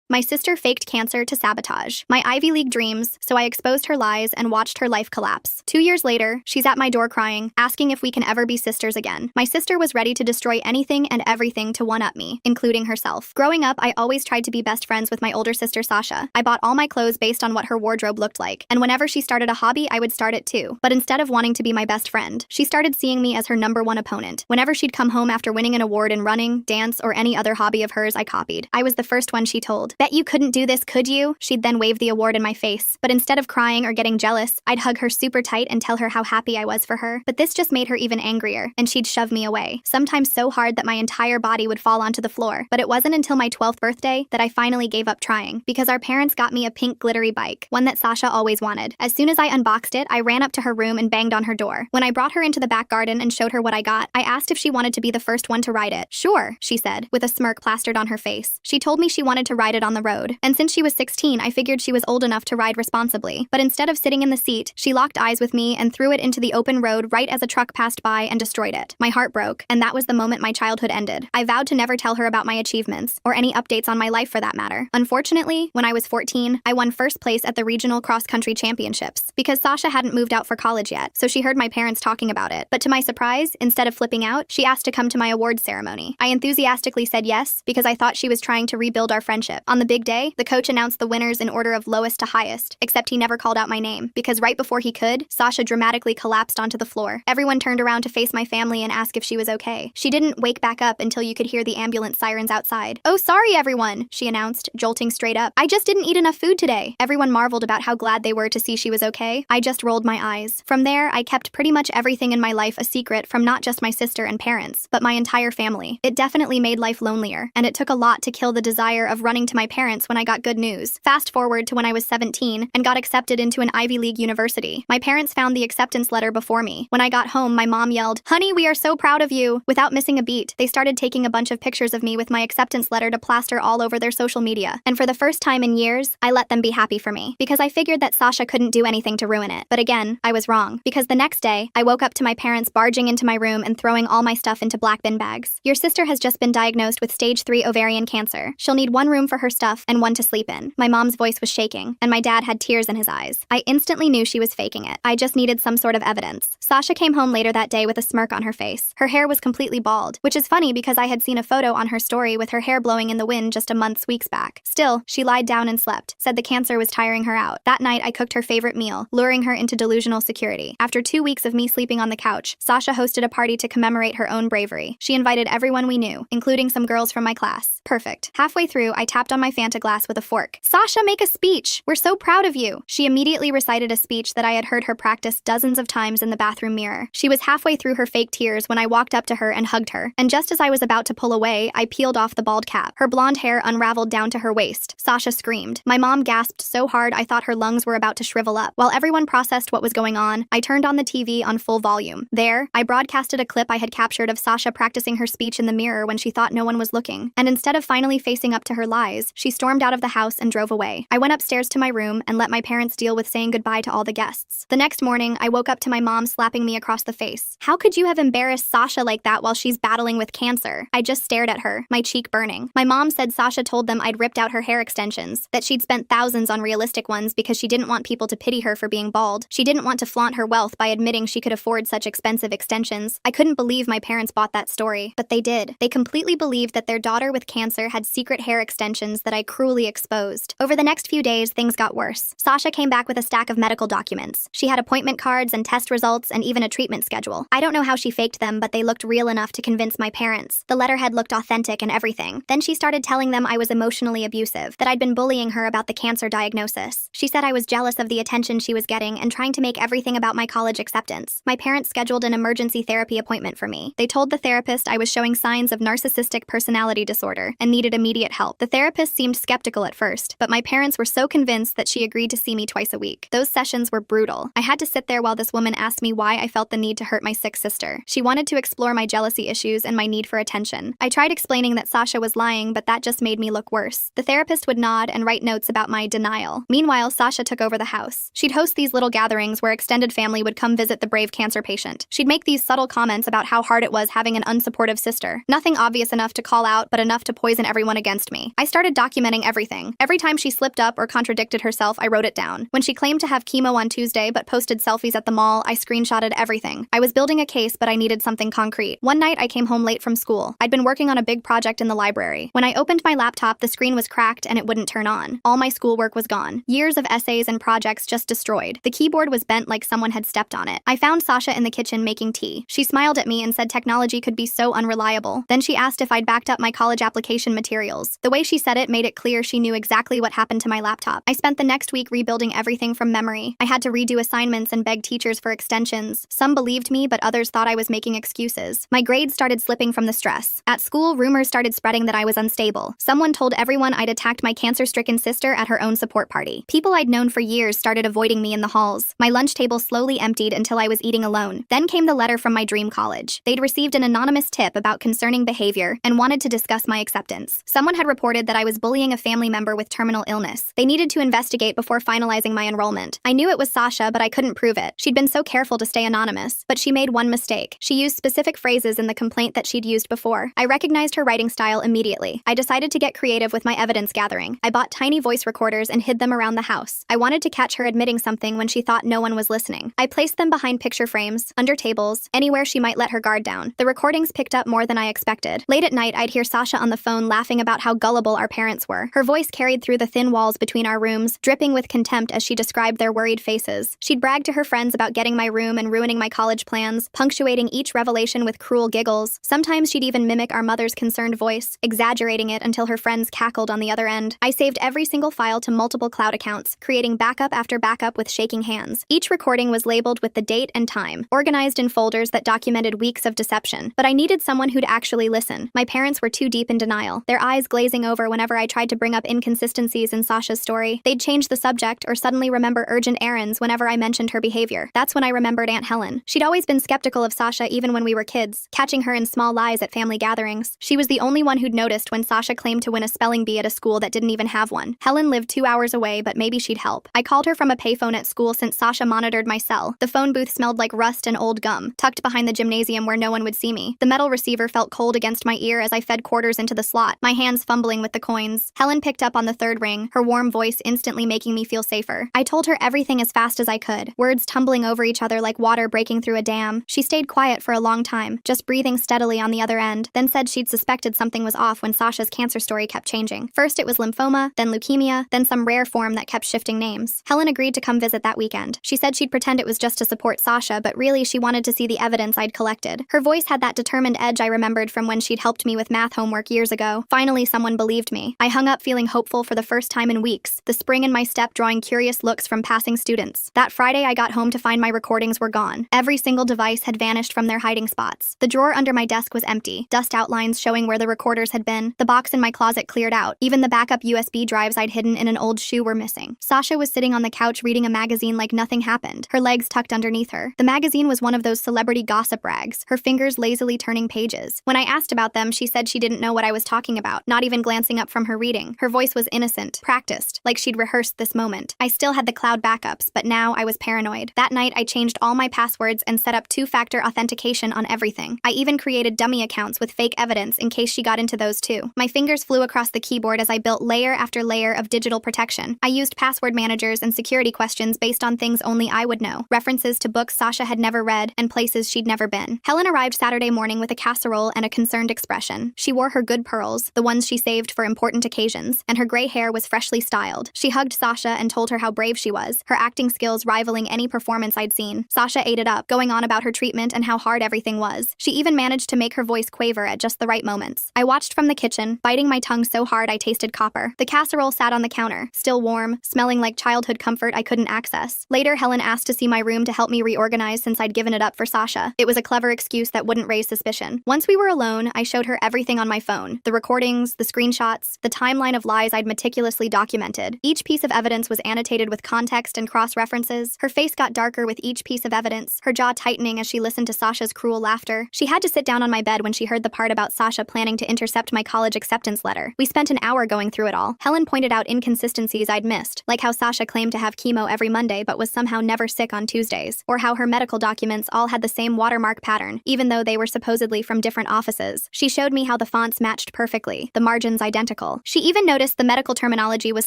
My sister faked cancer to sabotage my Ivy League dreams, so I exposed her lies and watched her life collapse. 2 years later, she's at my door crying, asking if we can ever be sisters again. My sister was ready to destroy anything and everything to one-up me, including herself. Growing up, I always tried to be best friends with my older sister Sasha. I bought all my clothes based on what her wardrobe looked like, and whenever she started a hobby, I would start it too. But instead of wanting to be my best friend, she started seeing me as her #1 opponent. Whenever she'd come home after winning an award in running, dance, or any other hobby of hers, I copied. I was the first one she told. "Bet you couldn't do this, could you?" She'd then wave the award in my face. But instead of crying or getting jealous, I'd hug her super tight and tell her how happy I was for her. But this just made her even angrier, and she'd shove me away, sometimes so hard that my entire body would fall onto the floor. But it wasn't until my 12th birthday that I finally gave up trying, because our parents got me a pink glittery bike, one that Sasha always wanted. As soon as I unboxed it, I ran up to her room and banged on her door. When I brought her into the back garden and showed her what I got, I asked if she wanted to be the first one to ride it. "Sure," she said, with a smirk plastered on her face. She told me she wanted to ride it on the road, and since she was 16, I figured she was old enough to ride responsibly. But instead of sitting in the seat, she locked eyes with me and threw it into the open road right as a truck passed by and destroyed it. My heart broke, and that was the moment my childhood ended. I vowed to never tell her about my achievements, or any updates on my life for that matter. Unfortunately, when I was 14, I won first place at the regional cross-country championships, because Sasha hadn't moved out for college yet, so she heard my parents talking about it. But to my surprise, instead of flipping out, she asked to come to my awards ceremony. I enthusiastically said yes, because I thought she was trying to rebuild our friendship. On the big day, the coach announced the winners in order of lowest to highest, except he never called out my name, because right before he could, Sasha dramatically collapsed onto the floor. Everyone turned around to face my family and ask if she was okay. She didn't wake back up until you could hear the ambulance sirens outside. "Oh, sorry, everyone," she announced, jolting straight up. "I just didn't eat enough food today." Everyone marveled about how glad they were to see she was okay. I just rolled my eyes. From there, I kept pretty much everything in my life a secret from not just my sister and parents, but my entire family. It definitely made life lonelier, and it took a lot to kill the desire of running to my parents when I got good news. Fast forward to when I was 17 and got accepted into an Ivy League university. My parents found the acceptance letter before me. When I got home, my mom yelled, "Honey, we are so proud of you." Without missing a beat, they started taking a bunch of pictures of me with my acceptance letter to plaster all over their social media. And for the first time in years, I let them be happy for me, because I figured that Sasha couldn't do anything to ruin it. But again, I was wrong, because the next day, I woke up to my parents barging into my room and throwing all my stuff into black bin bags. "Your sister has just been diagnosed with stage 3 ovarian cancer. She'll need one room for her stuff and one to sleep in." My mom's voice was shaking, and my dad had tears in his eyes. I instantly knew she was faking it. I just needed some sort of evidence. Sasha came home later that day with a smirk on her face. Her hair was completely bald, which is funny because I had seen a photo on her story with her hair blowing in the wind just a weeks back. Still, she lied down and slept, said the cancer was tiring her out. That night, I cooked her favorite meal, luring her into delusional security. After 2 weeks of me sleeping on the couch, Sasha hosted a party to commemorate her own bravery. She invited everyone we knew, including some girls from my class. Perfect. Halfway through, I tapped on my Fanta glass with a fork. "Sasha, make a speech! We're so proud of you!" She immediately recited a speech that I had heard her practice dozens of times in the bathroom mirror. She was halfway through her fake tears when I walked up to her and hugged her, and just as I was about to pull away, I peeled off the bald cap. Her blonde hair unraveled down to her waist. Sasha screamed. My mom gasped so hard I thought her lungs were about to shrivel up. While everyone processed what was going on, I turned on the TV on full volume. There, I broadcasted a clip I had captured of Sasha practicing her speech in the mirror when she thought no one was looking. And instead of finally facing up to her lies, she stormed out of the house and drove away. I went upstairs to my room and let my parents deal with saying goodbye to all the guests. The next morning, I woke up to my mom slapping me across the face. "How could you have embarrassed Sasha like that while she's battling with cancer?" I just stared at her, my cheek burning. My mom said Sasha told them I'd ripped out her hair extensions, that she'd spent thousands on realistic ones because she didn't want people to pity her for being bald. She didn't want to flaunt her wealth by admitting she could afford such expensive extensions. I couldn't believe my parents bought that story, but they did. They completely believed that their daughter with cancer had secret hair extensions that I cruelly exposed. Over the next few days, things got worse. Sasha came back with a stack of medical documents. She had appointment cards and test results and even a treatment schedule. I don't know how she faked them, but they looked real enough to convince my parents. The letterhead looked authentic and everything. Then she started telling them I was emotionally abusive, that I'd been bullying her about the cancer diagnosis. She said I was jealous of the attention she was getting and trying to make everything about my college acceptance. My parents scheduled an emergency therapy appointment for me. They told the therapist I was showing signs of narcissistic personality disorder and needed immediate help. The therapist seemed skeptical at first, but my parents were so convinced that she agreed to see me twice a week. Those sessions were brutal. I had to sit there while this woman asked me why I felt the need to hurt my sick sister. She wanted to explore my jealousy issues and my need for attention. I tried explaining that Sasha was lying, but that just made me look worse. The therapist would nod and write notes about my denial. Meanwhile, Sasha took over the house. She'd host these little gatherings where extended family would come visit the brave cancer patient. She'd make these subtle comments about how hard it was having an unsupportive sister. Nothing obvious enough to call out, but enough to poison everyone against me. I started documenting everything. Every time she slipped up or contradicted herself, I wrote it down. When she claimed to have chemo on Tuesday but posted selfies at the mall, I screenshotted everything. I was building a case, but I needed something concrete. One night, I came home late from school. I'd been working on a big project in the library. When I opened my laptop, the screen was cracked and it wouldn't turn on. All my schoolwork was gone. Years of essays and projects just destroyed. The keyboard was bent like someone had stepped on it. I found Sasha in the kitchen making tea. She smiled at me and said technology could be so unreliable. Then she asked if I'd backed up my college application materials. The way she said it made it clear she knew exactly what happened to my laptop. I spent the next week rebuilding everything from memory. I had to redo assignments and beg teachers for extensions. Some believed me, but others thought I was making excuses. My grades started slipping from the stress. At school, rumors started spreading that I was unstable. Someone told everyone I'd attacked my cancer-stricken sister at her own support party. People I'd known for years started avoiding me in the halls. My lunch table slowly emptied until I was eating alone. Then came the letter from my dream college. They'd received an anonymous tip about concerning behavior and wanted to discuss my acceptance. Someone had reported that I was bullying a family member with terminal illness. They needed to investigate before finalizing my enrollment. I knew it was Sasha, but I couldn't prove it. She'd been so careful to stay anonymous, but she made one mistake. She used specific phrases in the complaint that she'd used before. I recognized her writing style immediately. I decided to get creative with my evidence gathering. I bought tiny voice recorders and hid them around the house. I wanted to catch her admitting something when she thought no one was listening. I placed them behind picture frames, under tables, anywhere she might let her guard down. The recordings picked up more than I expected. Late at night, I'd hear Sasha on the phone laughing about how gullible our parents were. Her voice carried through the thin walls between our rooms, dripping with contempt as she described their worried faces. She'd brag to her friends about getting my room and ruining my college plans, punctuating each revelation with cruel giggles. Sometimes she'd even mimic our mother's concerned voice, exaggerating it until her friends cackled on the other end. I saved every single file to multiple cloud accounts, creating backup after backup with shaking hands. Each recording was labeled with the date and time, organized in folders that documented weeks of deception. But I needed someone who'd actually listen. My parents were too deep in denial, their eyes glazing over whenever I tried to bring up inconsistencies in Sasha's story. They'd change the subject or suddenly remember urgent errands whenever I mentioned her behavior. That's when I remembered Aunt Helen. She'd always been skeptical of Sasha even when we were kids, catching her in small lies at family gatherings. She was the only one who'd noticed when Sasha claimed to win a spelling bee at a school that didn't even have one. Helen lived 2 hours away, but maybe she'd help. I called her from a payphone at school since Sasha monitored my cell. The phone booth smelled like rust and old gum, tucked behind the gymnasium where no one would see me. The metal receiver felt cold against my ear as I fed quarters into the slot, my hands fumbling with the coins. Helen picked up on the third ring, her warm voice instantly making me feel safer. I told her everything as fast as I could, words tumbling over each other like water breaking through a dam. She stayed quiet for a long time, just breathing steadily on the other end, then said she'd suspected something was off when Sasha's cancer story kept changing. First it was lymphoma, then leukemia, then some rare form that kept shifting names. Helen agreed to come visit that weekend. She said she'd pretend it was just to support Sasha, but really she wanted to see the evidence I'd collected. Her voice had that determined edge I remembered from when she'd helped me with math homework years ago. Finally, someone believed me. I hung up feeling hopeful for the first time in weeks, the spring in my step drawing curious looks from passing students. That Friday, I got home to find my recordings were gone. Every single device had vanished from their hiding spots. The drawer under my desk was empty, dust outlines showing where the recorders had been. The box in my closet cleared out. Even the backup USB drives I'd hidden in an old shoe were missing. Sasha was sitting on the couch reading a magazine like nothing happened, her legs tucked underneath her. The magazine was one of those celebrity gossip rags, her fingers lazily turning pages. When I asked about them, she said she didn't know what I was talking about, not even glancing up from her reading. Her voice was innocent, practiced, like she'd rehearsed this moment. I still had the cloud backups, but now I was paranoid. That night, I changed all my passwords and set up two-factor authentication on everything. I even created dummy accounts with fake evidence in case she got into those too. My fingers flew across the keyboard as I built layer after layer of digital protection. I used password managers and security questions based on things only I would know, references to books Sasha had never read, and places she'd never been. Helen arrived Saturday morning with a casserole and a concerned expression. She wore her good pearls, the ones she saved for important occasions, and her gray hair was freshly styled. She hugged Sasha and told her how brave she was, her acting skills rivaling any performance I'd seen. Sasha ate it up, going on about her treatment and how hard everything was. She even managed to make her voice quaver at just the right moments. I watched from the kitchen, biting my tongue so hard I tasted copper. The casserole sat on the counter, still warm, smelling like childhood comfort I couldn't access. Later, Helen asked to see my room to help me reorganize since I'd given it up for Sasha. It was a clever excuse that wouldn't raise suspicion. Once we were alone, I showed her everything on my phone. The recordings, the screenshots, the timeline of lies I'd meticulously documented. Each piece of evidence was annotated with context and cross-references. Her face got darker with each piece of evidence, her jaw tightening as she listened to Sasha's cruel laughter. She had to sit down on my bed when she heard the part about Sasha planning to intercept my college acceptance letter. We spent an hour going through it all. Helen pointed out inconsistencies I'd missed, like how Sasha claimed to have chemo every Monday but was somehow never sick on Tuesdays, or how her medical documents all had the same watermark pattern, even though they were supposedly from different offices. She showed me how the fonts matched perfectly, the margins identical. clinical. She even noticed the medical terminology was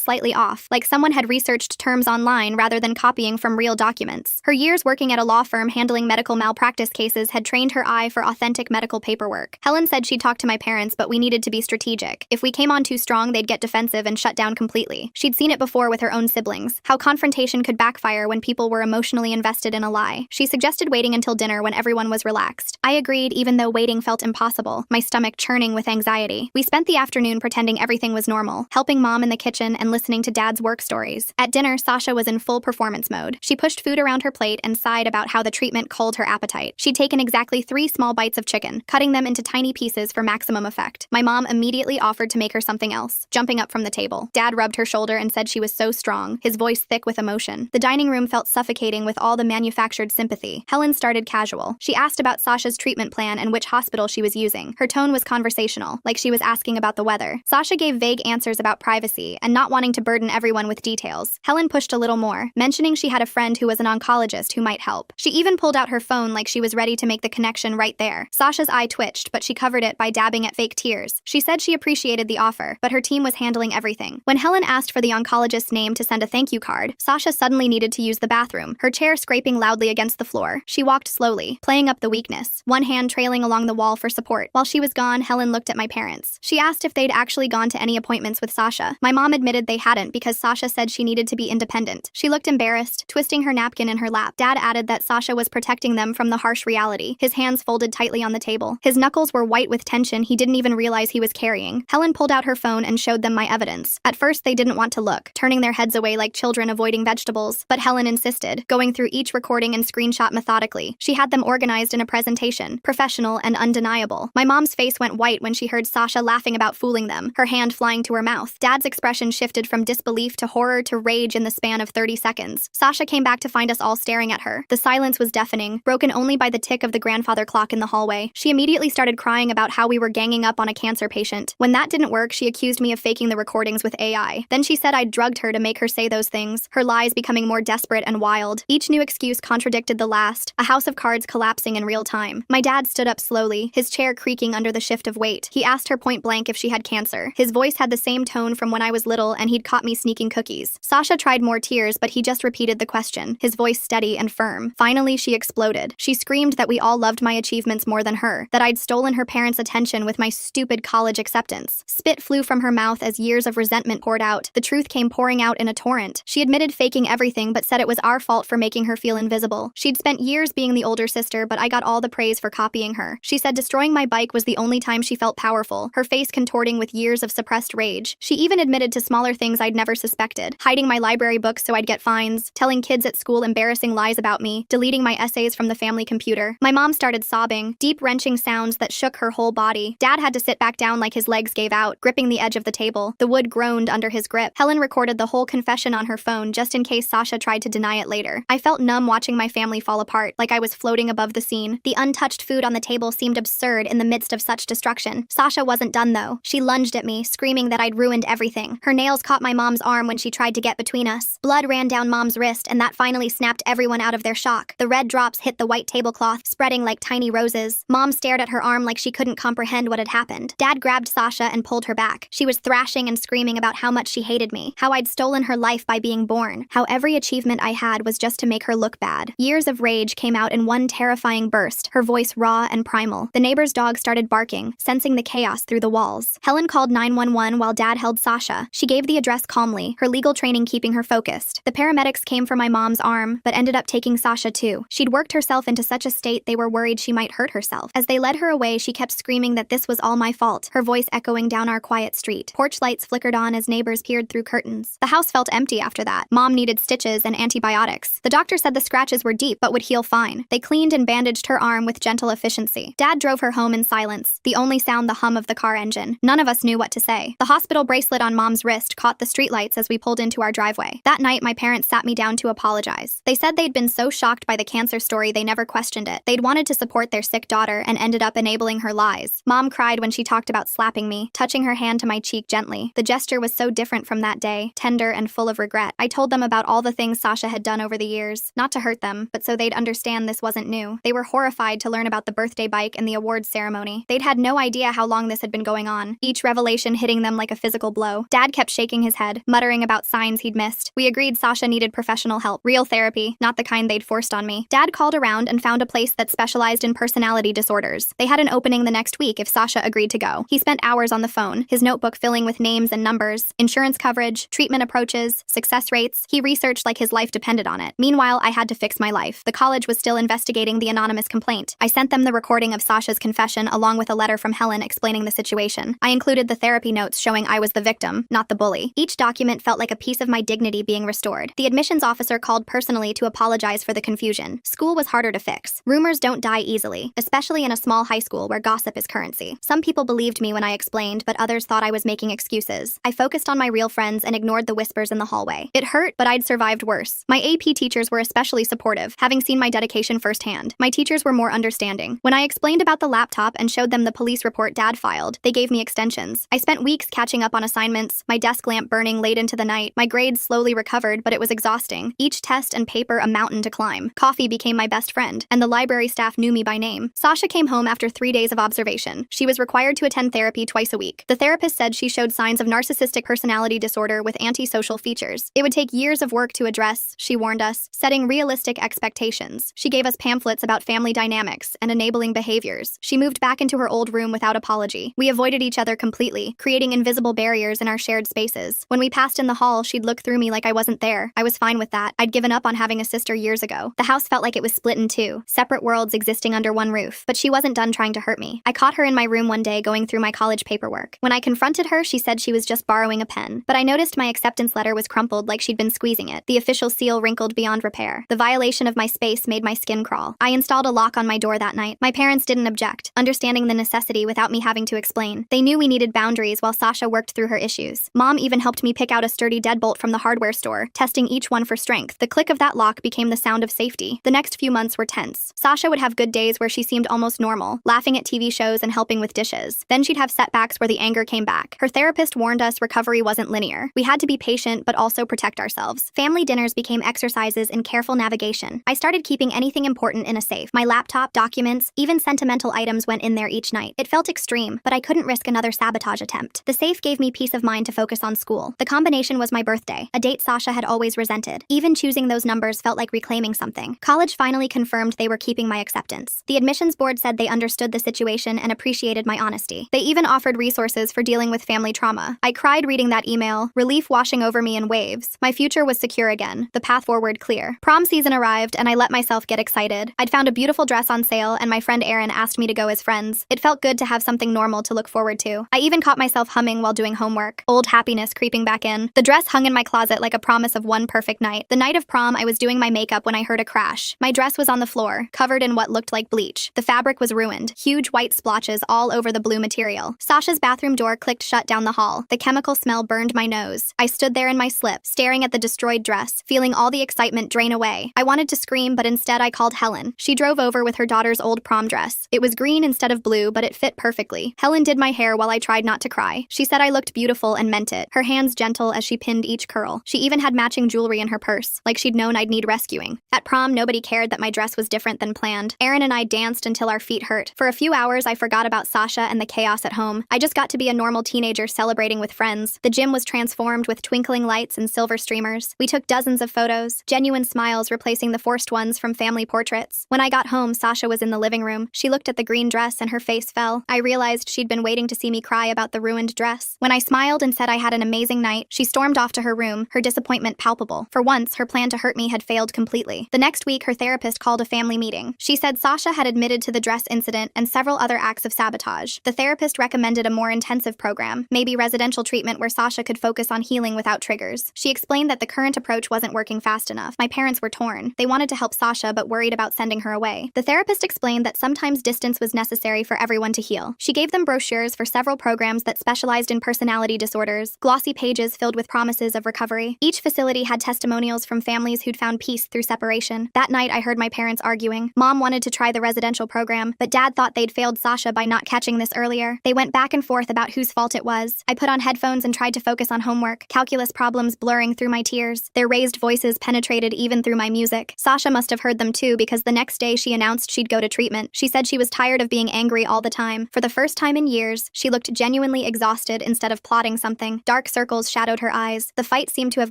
slightly off, like someone had researched terms online rather than copying from real documents. Her years working at a law firm handling medical malpractice cases had trained her eye for authentic medical paperwork. Helen said she'd talked to my parents, but we needed to be strategic. If we came on too strong, they'd get defensive and shut down completely. She'd seen it before with her own siblings, how confrontation could backfire when people were emotionally invested in a lie. She suggested waiting until dinner when everyone was relaxed. I agreed, even though waiting felt impossible, my stomach churning with anxiety. We spent the afternoon pretending everything was normal, helping Mom in the kitchen and listening to Dad's work stories. At dinner, Sasha was in full performance mode. She pushed food around her plate and sighed about how the treatment culled her appetite. She'd taken exactly 3 small bites of chicken, cutting them into tiny pieces for maximum effect. My mom immediately offered to make her something else, jumping up from the table. Dad rubbed her shoulder and said she was so strong, his voice thick with emotion. The dining room felt suffocating with all the manufactured sympathy. Helen started casual. She asked about Sasha's treatment plan and which hospital she was using. Her tone was conversational, like she was asking about the weather. Sasha gave vague answers about privacy and not wanting to burden everyone with details. Helen pushed a little more, mentioning she had a friend who was an oncologist who might help. She even pulled out her phone like she was ready to make the connection right there. Sasha's eye twitched, but she covered it by dabbing at fake tears. She said she appreciated the offer, but her team was handling everything. When Helen asked for the oncologist's name to send a thank you card, Sasha suddenly needed to use the bathroom, her chair scraping loudly against the floor. She walked slowly, playing up the weakness, one hand trailing along the wall for support. While she was gone, Helen looked at my parents. She asked if they'd actually gone to any appointments with Sasha. My mom admitted they hadn't because Sasha said she needed to be independent. She looked embarrassed, twisting her napkin in her lap. Dad added that Sasha was protecting them from the harsh reality, his hands folded tightly on the table. His knuckles were white with tension he didn't even realize he was carrying. Helen pulled out her phone and showed them my evidence. At first, they didn't want to look, turning their heads away like children avoiding vegetables. But Helen insisted, going through each recording and screenshot methodically. She had them organized in a presentation, professional and undeniable. My mom's face went white when she heard Sasha laughing about fooling them, her hand flying to her mouth. Dad's expression shifted from disbelief to horror to rage in the span of 30 seconds. Sasha came back to find us all staring at her. The silence was deafening, broken only by the tick of the grandfather clock in the hallway. She immediately started crying about how we were ganging up on a cancer patient. When that didn't work, she accused me of faking the recordings with AI. Then she said I'd drugged her to make her say those things, her lies becoming more desperate and wild. Each new excuse contradicted the last, a house of cards collapsing in real time. My dad stood up slowly, his chair creaking under the shift of weight. He asked her point blank if she had cancer. His voice had the same tone from when I was little and he'd caught me sneaking cookies. Sasha tried more tears, but he just repeated the question, his voice steady and firm. Finally, she exploded. She screamed that we all loved my achievements more than her, that I'd stolen her parents' attention with my stupid college acceptance. Spit flew from her mouth as years of resentment poured out. The truth came pouring out in a torrent. She admitted faking everything but said it was our fault for making her feel invisible. She'd spent years being the older sister, but I got all the praise for copying her. She said destroying my bike was the only time she felt powerful, her face contorting with years of suppressed rage. She even admitted to smaller things I'd never suspected, hiding my library books so I'd get fines, telling kids at school embarrassing lies about me, deleting my essays from the family computer. My mom started sobbing, deep wrenching sounds that shook her whole body. Dad had to sit back down like his legs gave out, gripping the edge of the table. The wood groaned under his grip. Helen recorded the whole confession on her phone just in case Sasha tried to deny it later. I felt numb watching my family fall apart, like I was floating above the scene. The untouched food on the table seemed absurd in the midst of such destruction. Sasha wasn't done though. She lunged at me, screaming that I'd ruined everything. Her nails caught my mom's arm when she tried to get between us. Blood ran down Mom's wrist, and that finally snapped everyone out of their shock. The red drops hit the white tablecloth, spreading like tiny roses. Mom stared at her arm like she couldn't comprehend what had happened. Dad grabbed Sasha and pulled her back. She was thrashing and screaming about how much she hated me, how I'd stolen her life by being born, how every achievement I had was just to make her look bad. Years of rage came out in one terrifying burst, her voice raw and primal. The neighbor's dog started barking, sensing the chaos through the walls. Helen called 911 while Dad held Sasha. She gave the address calmly, her legal training keeping her focused. The paramedics came for my mom's arm, but ended up taking Sasha too. She'd worked herself into such a state they were worried she might hurt herself. As they led her away, she kept screaming that this was all my fault, her voice echoing down our quiet street. Porch lights flickered on as neighbors peered through curtains. The house felt empty after that. Mom needed stitches and antibiotics. The doctor said the scratches were deep but would heal fine. They cleaned and bandaged her arm with gentle efficiency. Dad drove her home in silence, the only sound the hum of the car engine. None of us knew what to say. The hospital bracelet on Mom's wrist caught the streetlights as we pulled into our driveway. That night, my parents sat me down to apologize. They said they'd been so shocked by the cancer story they never questioned it. They'd wanted to support their sick daughter and ended up enabling her lies. Mom cried when she talked about slapping me, touching her hand to my cheek gently. The gesture was so different from that day, tender and full of regret. I told them about all the things Sasha had done over the years, not to hurt them, but so they'd understand this wasn't new. They were horrified to learn about the birthday bike and the awards ceremony. They'd had no idea how long this had been going on. Each revelation realization hitting them like a physical blow. Dad kept shaking his head, muttering about signs he'd missed. We agreed Sasha needed professional help, real therapy, not the kind they'd forced on me. Dad called around and found a place that specialized in personality disorders. They had an opening the next week if Sasha agreed to go. He spent hours on the phone, his notebook filling with names and numbers, insurance coverage, treatment approaches, success rates. He researched like his life depended on it. Meanwhile, I had to fix my life. The college was still investigating the anonymous complaint. I sent them the recording of Sasha's confession along with a letter from Helen explaining the situation. I included the therapy notes showing I was the victim, not the bully. Each document felt like a piece of my dignity being restored. The admissions officer called personally to apologize for the confusion. School was harder to fix. Rumors don't die easily, especially in a small high school where gossip is currency. Some people believed me when I explained, but others thought I was making excuses. I focused on my real friends and ignored the whispers in the hallway. It hurt, but I'd survived worse. My AP teachers were especially supportive, having seen my dedication firsthand. My teachers were more understanding. When I explained about the laptop and showed them the police report Dad filed, they gave me extensions. I spent weeks catching up on assignments, my desk lamp burning late into the night. My grades slowly recovered, but it was exhausting. Each test and paper a mountain to climb. Coffee became my best friend, and the library staff knew me by name. Sasha came home after 3 days of observation. She was required to attend therapy twice a week. The therapist said she showed signs of narcissistic personality disorder with antisocial features. It would take years of work to address, she warned us, setting realistic expectations. She gave us pamphlets about family dynamics and enabling behaviors. She moved back into her old room without apology. We avoided each other completely, creating invisible barriers in our shared spaces. When we passed in the hall, she'd look through me like I wasn't there. I was fine with that. I'd given up on having a sister years ago. The house felt like it was split in two, separate worlds existing under one roof. But she wasn't done trying to hurt me. I caught her in my room one day going through my college paperwork. When I confronted her, she said she was just borrowing a pen. But I noticed my acceptance letter was crumpled like she'd been squeezing it. The official seal wrinkled beyond repair. The violation of my space made my skin crawl. I installed a lock on my door that night. My parents didn't object, understanding the necessity without me having to explain. They knew we needed boundaries while Sasha worked through her issues. Mom even helped me pick out a sturdy deadbolt from the hardware store, testing each one for strength. The click of that lock became the sound of safety. The next few months were tense. Sasha would have good days where she seemed almost normal, laughing at TV shows and helping with dishes. Then she'd have setbacks where the anger came back. Her therapist warned us recovery wasn't linear. We had to be patient but also protect ourselves. Family dinners became exercises in careful navigation. I started keeping anything important in a safe. My laptop, documents, even sentimental items went in there each night. It felt extreme, but I couldn't risk another sabotage attempt. The safe gave me peace of mind to focus on school. The combination was my birthday, a date Sasha had always resented. Even choosing those numbers felt like reclaiming something. College finally confirmed they were keeping my acceptance. The admissions board said they understood the situation and appreciated my honesty. They even offered resources for dealing with family trauma. I cried reading that email, relief washing over me in waves. My future was secure again, the path forward clear. Prom season arrived, and I let myself get excited. I'd found a beautiful dress on sale, and my friend Erin asked me to go as friends. It felt good to have something normal to look forward to. I even caught myself humming while doing homework, old happiness creeping back in. The dress hung in my closet like a promise of one perfect night. The night of prom, I was doing my makeup when I heard a crash. My dress was on the floor, covered in what looked like bleach. The fabric was ruined, huge white splotches all over the blue material. Sasha's bathroom door clicked shut down the hall. The chemical smell burned my nose. I stood there in my slip, staring at the destroyed dress, feeling all the excitement drain away. I wanted to scream, but instead I called Helen. She drove over with her daughter's old prom dress. It was green instead of blue, but it fit perfectly. Helen did my hair while I tried not to cry. She said I looked beautiful and meant it, her hands gentle as she pinned each curl. She even had matching jewelry in her purse, like she'd known I'd need rescuing. At prom, nobody cared that my dress was different than planned. Erin and I danced until our feet hurt. For a few hours, I forgot about Sasha and the chaos at home. I just got to be a normal teenager celebrating with friends. The gym was transformed with twinkling lights and silver streamers. We took dozens of photos, genuine smiles replacing the forced ones from family portraits. When I got home, Sasha was in the living room. She looked at the green dress and her face fell. I realized she'd been waiting to see me cry about the ruined dress. When I smiled and said I had an amazing night, she stormed off to her room, her disappointment palpable. For once, her plan to hurt me had failed completely. The next week, her therapist called a family meeting. She said Sasha had admitted to the dress incident and several other acts of sabotage. The therapist recommended a more intensive program, maybe residential treatment where Sasha could focus on healing without triggers. She explained that the current approach wasn't working fast enough. My parents were torn. They wanted to help Sasha but worried about sending her away. The therapist explained that sometimes distance was necessary for everyone to heal. She gave them brochures for several programs that specialized in personality disorders, glossy pages filled with promises of recovery. Each facility had testimonials from families who'd found peace through separation. That night, I heard my parents arguing. Mom wanted to try the residential program, but Dad thought they'd failed Sasha by not catching this earlier. They went back and forth about whose fault it was. I put on headphones and tried to focus on homework, calculus problems blurring through my tears. Their raised voices penetrated even through my music. Sasha must have heard them too, because the next day she announced she'd go to treatment. She said she was tired of being angry all the time. For the first time in years, she looked genuinely seemingly exhausted instead of plotting something. Dark circles shadowed her eyes. The fight seemed to have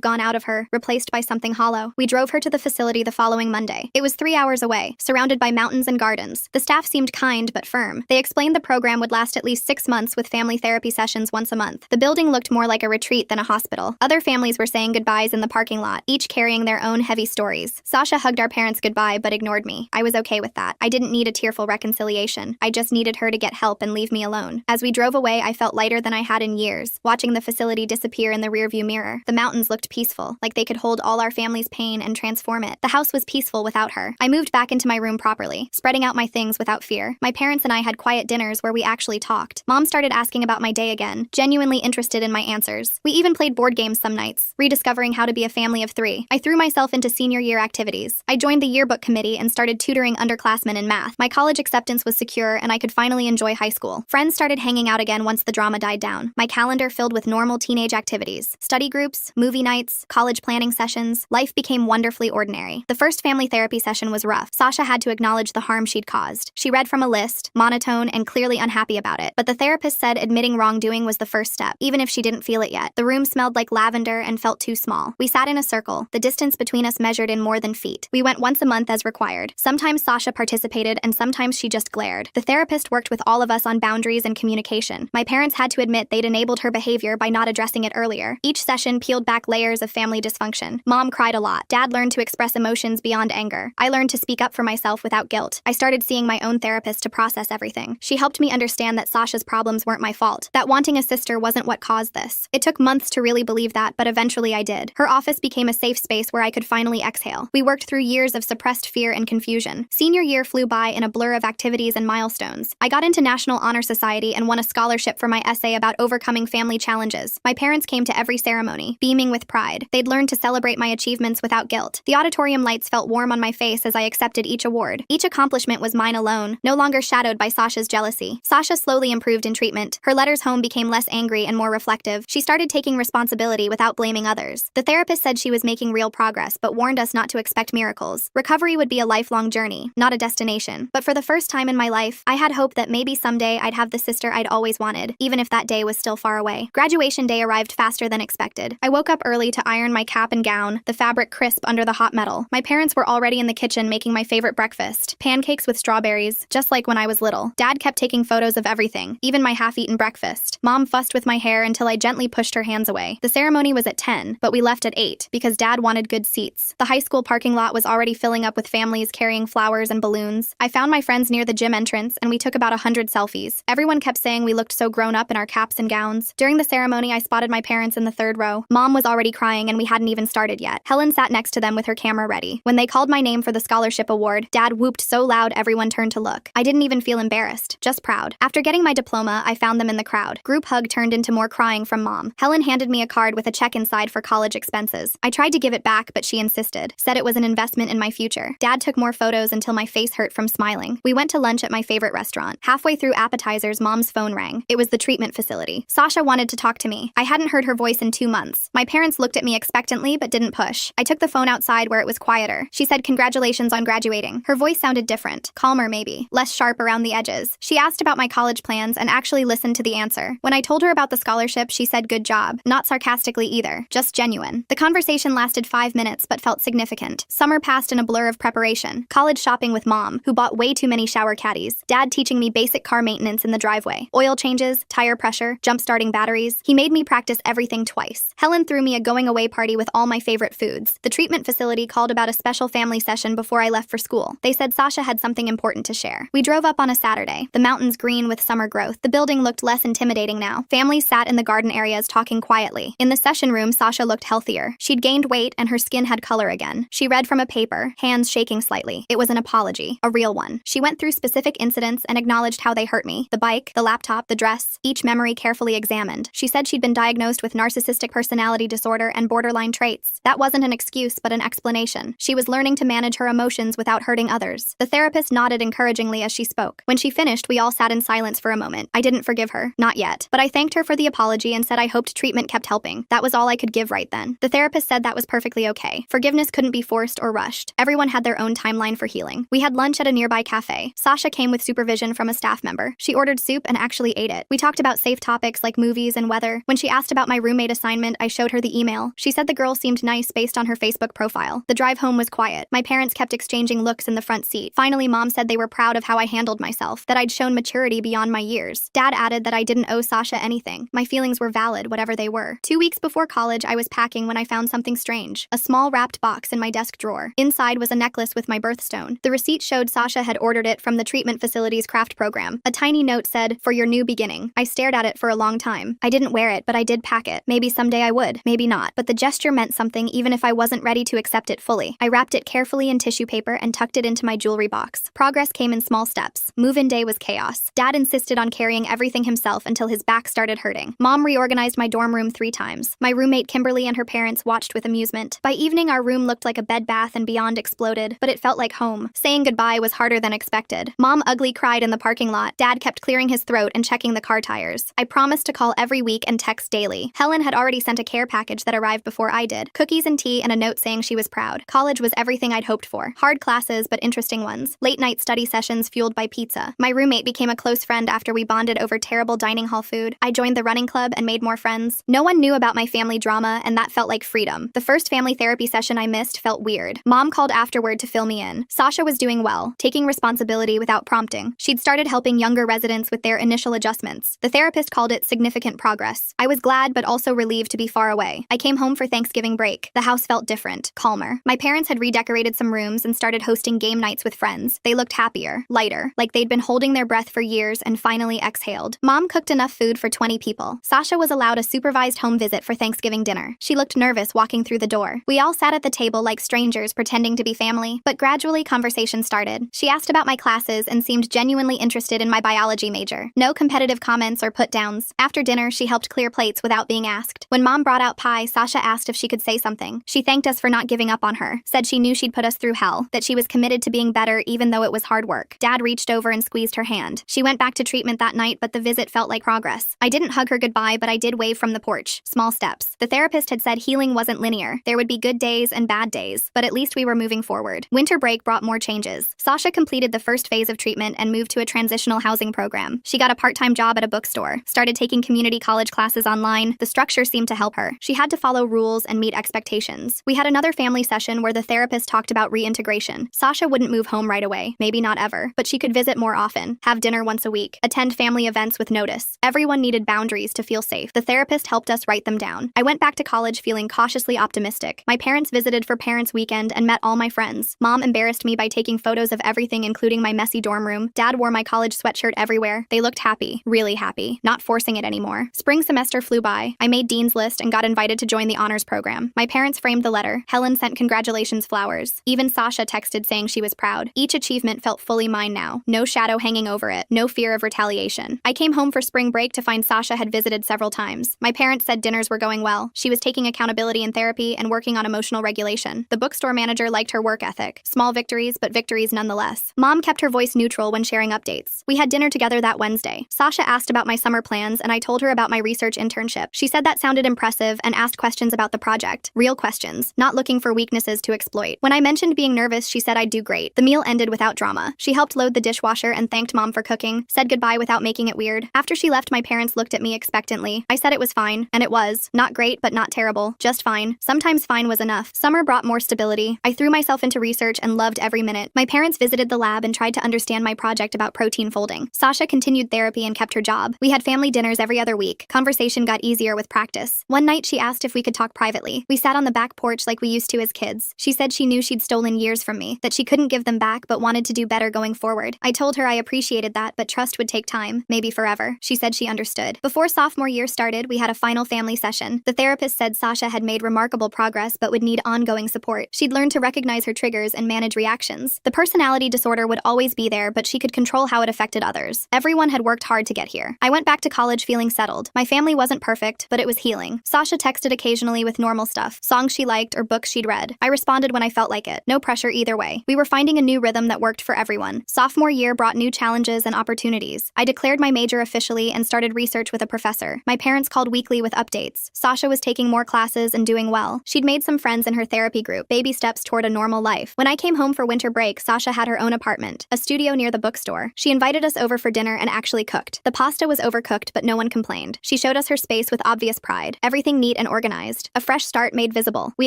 gone out of her, replaced by something hollow. We drove her to the facility the following Monday. It was 3 hours away, surrounded by mountains and gardens. The staff seemed kind but firm. They explained the program would last at least 6 months with family therapy sessions once a month. The building looked more like a retreat than a hospital. Other families were saying goodbyes in the parking lot, each carrying their own heavy stories. Sasha hugged our parents goodbye but ignored me. I was okay with that. I didn't need a tearful reconciliation. I just needed her to get help and leave me alone. As we drove away, I felt lighter than I had in years, watching the facility disappear in the rearview mirror. The mountains looked peaceful, like they could hold all our family's pain and transform it. The house was peaceful without her. I moved back into my room properly, spreading out my things without fear. My parents and I had quiet dinners where we actually talked. Mom started asking about my day again, genuinely interested in my answers. We even played board games some nights, rediscovering how to be a family of 3. I threw myself into senior year activities. I joined the yearbook committee and started tutoring underclassmen in math. My college acceptance was secure and I could finally enjoy high school. Friends started hanging out again once the drama died down. My calendar filled with normal teenage activities, study groups, movie nights, college planning sessions. Life became wonderfully ordinary. The first family therapy session was rough. Sasha had to acknowledge the harm she'd caused. She read from a list, monotone and clearly unhappy about it. But the therapist said admitting wrongdoing was the first step, even if she didn't feel it yet. The room smelled like lavender and felt too small. We sat in a circle, the distance between us measured in more than feet. We went once a month as required. Sometimes Sasha participated and sometimes she just glared. The therapist worked with all of us on boundaries and communication. My parents had to admit they'd enabled her behavior by not addressing it earlier. Each session peeled back layers of family dysfunction. Mom cried a lot. Dad learned to express emotions beyond anger. I learned to speak up for myself without guilt. I started seeing my own therapist to process everything. She helped me understand that Sasha's problems weren't my fault, that wanting a sister wasn't what caused this. It took months to really believe that, but eventually I did. Her office became a safe space where I could finally exhale. We worked through years of suppressed fear and confusion. Senior year flew by in a blur of activities and milestones. I got into National Honor Society and won a scholarship for my essay about overcoming family challenges. My parents came to every ceremony, beaming with pride. They'd learned to celebrate my achievements without guilt. The auditorium lights felt warm on my face as I accepted each award. Each accomplishment was mine alone, no longer shadowed by Sasha's jealousy. Sasha slowly improved in treatment. Her letters home became less angry and more reflective. She started taking responsibility without blaming others. The therapist said she was making real progress, but warned us not to expect miracles. Recovery would be a lifelong journey, not a destination. But for the first time in my life, I had hope that maybe someday I'd have the sister I'd always wanted, even if that day was still far away. Graduation day arrived faster than expected. I woke up early to iron my cap and gown, the fabric crisp under the hot metal. My parents were already in the kitchen making my favorite breakfast, pancakes with strawberries, just like when I was little. Dad kept taking photos of everything, even my half-eaten breakfast. Mom fussed with my hair until I gently pushed her hands away. The ceremony was at 10, but we left at 8 because Dad wanted good seats. The high school parking lot was already filling up with families carrying flowers and balloons. I found my friends near the gym entrance and we took about 100 selfies. Everyone kept saying we looked so grown up in our caps and gowns. During the ceremony, I spotted my parents in the 3rd row. Mom was already crying and we hadn't even started yet. Helen sat next to them with her camera ready. When they called my name for the scholarship award, Dad whooped so loud everyone turned to look. I didn't even feel embarrassed, just proud. After getting my diploma, I found them in the crowd. Group hug turned into more crying from Mom. Helen handed me a card with a check inside for college expenses. I tried to give it back, but she insisted, said it was an investment in my future. Dad took more photos until my face hurt from smiling. We went to lunch at my favorite restaurant. Halfway through appetizers, Mom's phone rang. It was the treatment facility. Sasha wanted to talk to me. I hadn't heard her voice in 2 months. My parents looked at me expectantly but didn't push. I took the phone outside where it was quieter. She said congratulations on graduating. Her voice sounded different, calmer maybe, less sharp around the edges. She asked about my college plans and actually listened to the answer. When I told her about the scholarship, she said good job. Not sarcastically either, just genuine. The conversation lasted 5 minutes but felt significant. Summer passed in a blur of preparation. College shopping with Mom, who bought way too many shower caddies. Dad teaching me basic car maintenance in the driveway. Oil changes, tire pressure, jump-starting batteries. He made me practice everything twice. Helen threw me a going-away party with all my favorite foods. The treatment facility called about a special family session before I left for school. They said Sasha had something important to share. We drove up on a Saturday. The mountains green with summer growth. The building looked less intimidating now. Families sat in the garden areas talking quietly. In the session room, Sasha looked healthier. She'd gained weight and her skin had color again. She read from a paper, hands shaking slightly. It was an apology, a real one. She went through specific incidents and acknowledged how they hurt me. The bike, the laptop, the dress, each memory carefully examined. She said she'd been diagnosed with narcissistic personality disorder and borderline traits. That wasn't an excuse, but an explanation. She was learning to manage her emotions without hurting others. The therapist nodded encouragingly as she spoke. When she finished, we all sat in silence for a moment. I didn't forgive her, not yet. But I thanked her for the apology and said I hoped treatment kept helping. That was all I could give right then. The therapist said that was perfectly okay. Forgiveness couldn't be forced or rushed. Everyone had their own timeline for healing. We had lunch at a nearby cafe. Sasha came with supervision from a staff member. She ordered soup and actually ate it. We talked talked about safe topics like movies and weather. When she asked about my roommate assignment, I showed her the email. She said the girl seemed nice based on her Facebook profile. The drive home was quiet. My parents kept exchanging looks in the front seat. Finally, Mom said they were proud of how I handled myself, that I'd shown maturity beyond my years. Dad added that I didn't owe Sasha anything. My feelings were valid, whatever they were. 2 weeks before college, I was packing when I found something strange. A small wrapped box in my desk drawer. Inside was a necklace with my birthstone. The receipt showed Sasha had ordered it from the treatment facility's craft program. A tiny note said, "For your new beginning." I stared at it for a long time. I didn't wear it, but I did pack it. Maybe someday I would, maybe not. But the gesture meant something even if I wasn't ready to accept it fully. I wrapped it carefully in tissue paper and tucked it into my jewelry box. Progress came in small steps. Move-in day was chaos. Dad insisted on carrying everything himself until his back started hurting. Mom reorganized my dorm room 3 times. My roommate Kimberly and her parents watched with amusement. By evening, our room looked like a Bed Bath & Beyond exploded, but it felt like home. Saying goodbye was harder than expected. Mom ugly cried in the parking lot. Dad kept clearing his throat and checking the car tires. I promised to call every week and text daily. Helen had already sent a care package that arrived before I did. Cookies and tea and a note saying she was proud. College was everything I'd hoped for. Hard classes, but interesting ones. Late-night study sessions fueled by pizza. My roommate became a close friend after we bonded over terrible dining hall food. I joined the running club and made more friends. No one knew about my family drama, and that felt like freedom. The first family therapy session I missed felt weird. Mom called afterward to fill me in. Sasha was doing well, taking responsibility without prompting. She'd started helping younger residents with their initial adjustments. The therapist called it significant progress. I was glad but also relieved to be far away. I came home for Thanksgiving break. The house felt different, calmer. My parents had redecorated some rooms and started hosting game nights with friends. They looked happier, lighter, like they'd been holding their breath for years and finally exhaled. Mom cooked enough food for 20 people. Sasha was allowed a supervised home visit for Thanksgiving dinner. She looked nervous walking through the door. We all sat at the table like strangers pretending to be family, but gradually conversation started. She asked about my classes and seemed genuinely interested in my biology major. No competitive comments or put-downs. After dinner, she helped clear plates without being asked. When Mom brought out pie, Sasha asked if she could say something. She thanked us for not giving up on her, said she knew she'd put us through hell, that she was committed to being better even though it was hard work. Dad reached over and squeezed her hand. She went back to treatment that night, but the visit felt like progress. I didn't hug her goodbye, but I did wave from the porch. Small steps. The therapist had said healing wasn't linear. There would be good days and bad days, but at least we were moving forward. Winter break brought more changes. Sasha completed the first phase of treatment and moved to a transitional housing program. She got a part-time job at a bookstore, started taking community college classes online. The structure seemed to help her. She had to follow rules and meet expectations. We had another family session where the therapist talked about reintegration. Sasha wouldn't move home right away, maybe not ever, but she could visit more often, have dinner once a week, attend family events with notice. Everyone needed boundaries to feel safe. The therapist helped us write them down. I went back to college feeling cautiously optimistic. My parents visited for Parents' Weekend and met all my friends. Mom embarrassed me by taking photos of everything, including my messy dorm room. Dad wore my college sweatshirt everywhere. They looked happy, really happy, not forcing it anymore. Spring semester flew by. I made Dean's List and got invited to join the honors program. My parents framed the letter. Helen sent congratulations flowers. Even Sasha texted saying she was proud. Each achievement felt fully mine now. No shadow hanging over it. No fear of retaliation. I came home for spring break to find Sasha had visited several times. My parents said dinners were going well. She was taking accountability in therapy and working on emotional regulation. The bookstore manager liked her work ethic. Small victories, but victories nonetheless. Mom kept her voice neutral when sharing updates. We had dinner together that Wednesday. Sasha asked about my summer plans and I told her about my research internship. She said that sounded impressive and asked questions about the project. Real questions, not looking for weaknesses to exploit. When I mentioned being nervous, she said I'd do great. The meal ended without drama. She helped load the dishwasher and thanked Mom for cooking, said goodbye without making it weird. After she left, my parents looked at me expectantly. I said it was fine, and it was. Not great, but not terrible. Just fine. Sometimes fine was enough. Summer brought more stability. I threw myself into research and loved every minute. My parents visited the lab and tried to understand my project about protein folding. Sasha continued therapy and kept her job. We had family dinners every other week. Conversation got easier with practice. One night, she asked if we could talk privately. We sat on the back porch like we used to as kids. She said she knew she'd stolen years from me, that she couldn't give them back but wanted to do better going forward. I told her I appreciated that, but trust would take time, maybe forever. She said she understood. Before sophomore year started, we had a final family session. The therapist said Sasha had made remarkable progress but would need ongoing support. She'd learned to recognize her triggers and manage reactions. The personality disorder would always be there, but she could control how it affected others. Everyone had worked hard to get here. I went back to college feeling settled. My family wasn't perfect, but it was healing. Sasha texted occasionally with normal stuff, songs she liked or books she'd read. I responded when I felt like it. No pressure either way. We were finding a new rhythm that worked for everyone. Sophomore year brought new challenges and opportunities. I declared my major officially and started research with a professor. My parents called weekly with updates. Sasha was taking more classes and doing well. She'd made some friends in her therapy group, baby steps toward a normal life. When I came home for winter break, Sasha had her own apartment, a studio near the bookstore. She invited us over for dinner and actually cooked. The pasta pasta was overcooked, but no one complained. She showed us her space with obvious pride, everything neat and organized. A fresh start made visible. We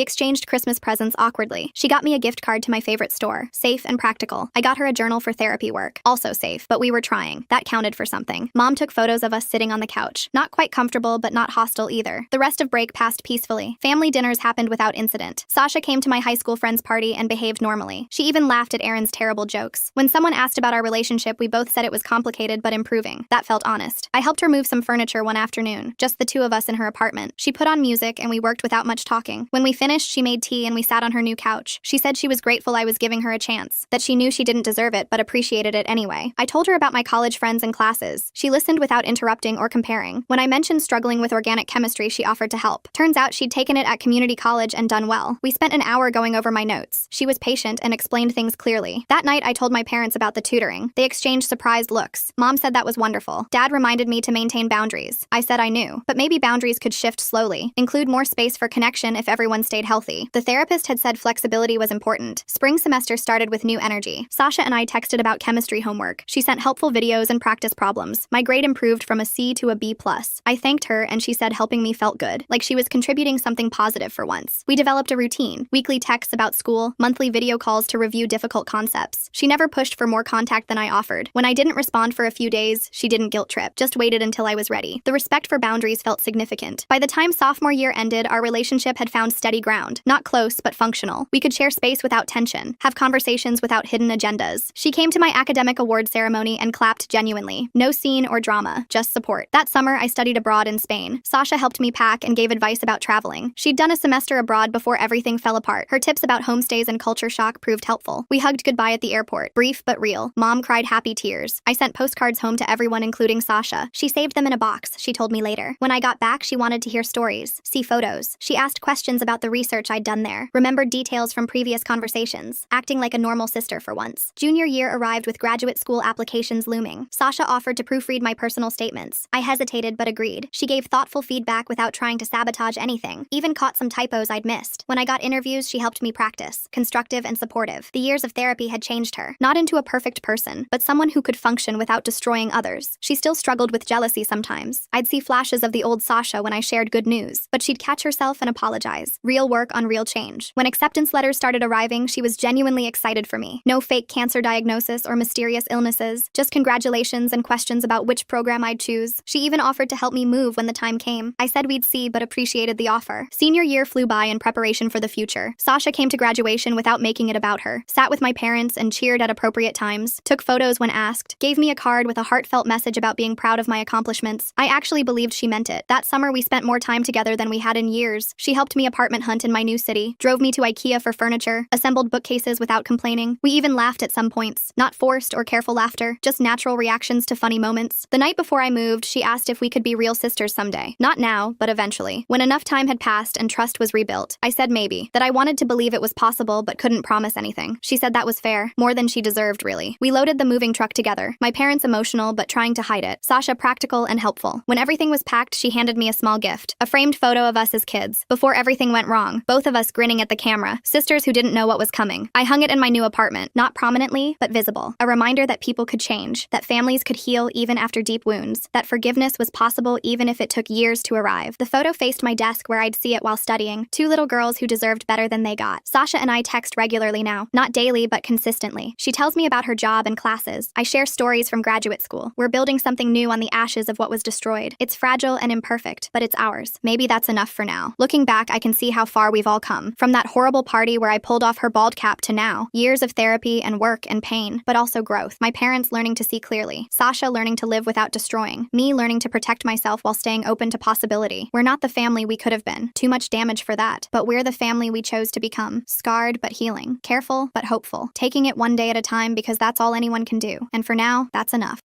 exchanged Christmas presents awkwardly. She got me a gift card to my favorite store, safe and practical. I got her a journal for therapy work, also safe, but we were trying. That counted for something. Mom took photos of us sitting on the couch. Not quite comfortable, but not hostile either. The rest of break passed peacefully. Family dinners happened without incident. Sasha came to my high school friend's party and behaved normally. She even laughed at Aaron's terrible jokes. When someone asked about our relationship, we both said it was complicated but improving. That felt honest. I helped her move some furniture one afternoon, just the two of us in her apartment. She put on music and we worked without much talking. When we finished, she made tea and we sat on her new couch. She said she was grateful I was giving her a chance, that she knew she didn't deserve it but appreciated it anyway. I told her about my college friends and classes. She listened without interrupting or comparing. When I mentioned struggling with organic chemistry, she offered to help. Turns out she'd taken it at community college and done well. We spent an hour going over my notes. She was patient and explained things clearly. That night, I told my parents about the tutoring. They exchanged surprised looks. Mom said that was wonderful. Dad reminded me to maintain boundaries. I said I knew, but maybe boundaries could shift slowly, include more space for connection if everyone stayed healthy. The therapist had said flexibility was important. Spring semester started with new energy. Sasha and I texted about chemistry homework. She sent helpful videos and practice problems. My grade improved from a C to a B+. I thanked her and she said helping me felt good, like she was contributing something positive for once. We developed a routine, weekly texts about school, monthly video calls to review difficult concepts. She never pushed for more contact than I offered. When I didn't respond for a few days, she didn't guilt trip, just waited until I was ready. The respect for boundaries felt significant. By the time sophomore year ended, our relationship had found steady ground. Not close, but functional. We could share space without tension, have conversations without hidden agendas. She came to my academic award ceremony and clapped genuinely. No scene or drama, just support. That summer, I studied abroad in Spain. Sasha helped me pack and gave advice about traveling. She'd done a semester abroad before everything fell apart. Her tips about homestays and culture shock proved helpful. We hugged goodbye at the airport. Brief but real. Mom cried happy tears. I sent postcards home to everyone, including Sasha. She saved them in a box, she told me later. When I got back, she wanted to hear stories, see photos. She asked questions about the research I'd done there, remembered details from previous conversations, acting like a normal sister for once. Junior year arrived with graduate school applications looming. Sasha offered to proofread my personal statements. I hesitated but agreed. She gave thoughtful feedback without trying to sabotage anything, even caught some typos I'd missed. When I got interviews, she helped me practice, constructive and supportive. The years of therapy had changed her, not into a perfect person, but someone who could function without destroying others. She still struggled with jealousy sometimes. I'd see flashes of the old Sasha when I shared good news, but she'd catch herself and apologize. Real work on real change. When acceptance letters started arriving, she was genuinely excited for me. No fake cancer diagnosis or mysterious illnesses, just congratulations and questions about which program I'd choose. She even offered to help me move when the time came. I said we'd see, but appreciated the offer. Senior year flew by in preparation for the future. Sasha came to graduation without making it about her, sat with my parents and cheered at appropriate times, took photos when asked, gave me a card with a heartfelt message about being proud of my accomplishments. I actually believed she meant it. That summer we spent more time together than we had in years. She helped me apartment hunt in my new city, drove me to IKEA for furniture, assembled bookcases without complaining. We even laughed at some points. Not forced or careful laughter, just natural reactions to funny moments. The night before I moved, she asked if we could be real sisters someday. Not now, but eventually. When enough time had passed and trust was rebuilt. I said maybe, that I wanted to believe it was possible but couldn't promise anything. She said that was fair, more than she deserved really. We loaded the moving truck together, my parents emotional but trying to hide it, Sasha practical and helpful. When everything was packed, she handed me a small gift, a framed photo of us as kids, before everything went wrong, both of us grinning at the camera, sisters who didn't know what was coming. I hung it in my new apartment, not prominently, but visible. A reminder that people could change, that families could heal even after deep wounds, that forgiveness was possible even if it took years to arrive. The photo faced my desk where I'd see it while studying, two little girls who deserved better than they got. Sasha and I text regularly now, not daily but consistently. She tells me about her job and classes. I share stories from graduate school. We're building something new on the ashes of what was destroyed. It's fragile and imperfect, but it's ours. Maybe that's enough for now. Looking back, I can see how far we've all come. From that horrible party where I pulled off her bald cap to now. Years of therapy and work and pain, but also growth. My parents learning to see clearly. Sasha learning to live without destroying. Me learning to protect myself while staying open to possibility. We're not the family we could have been. Too much damage for that. But we're the family we chose to become. Scarred but healing. Careful but hopeful. Taking it one day at a time because that's all anyone can do. And for now, that's enough.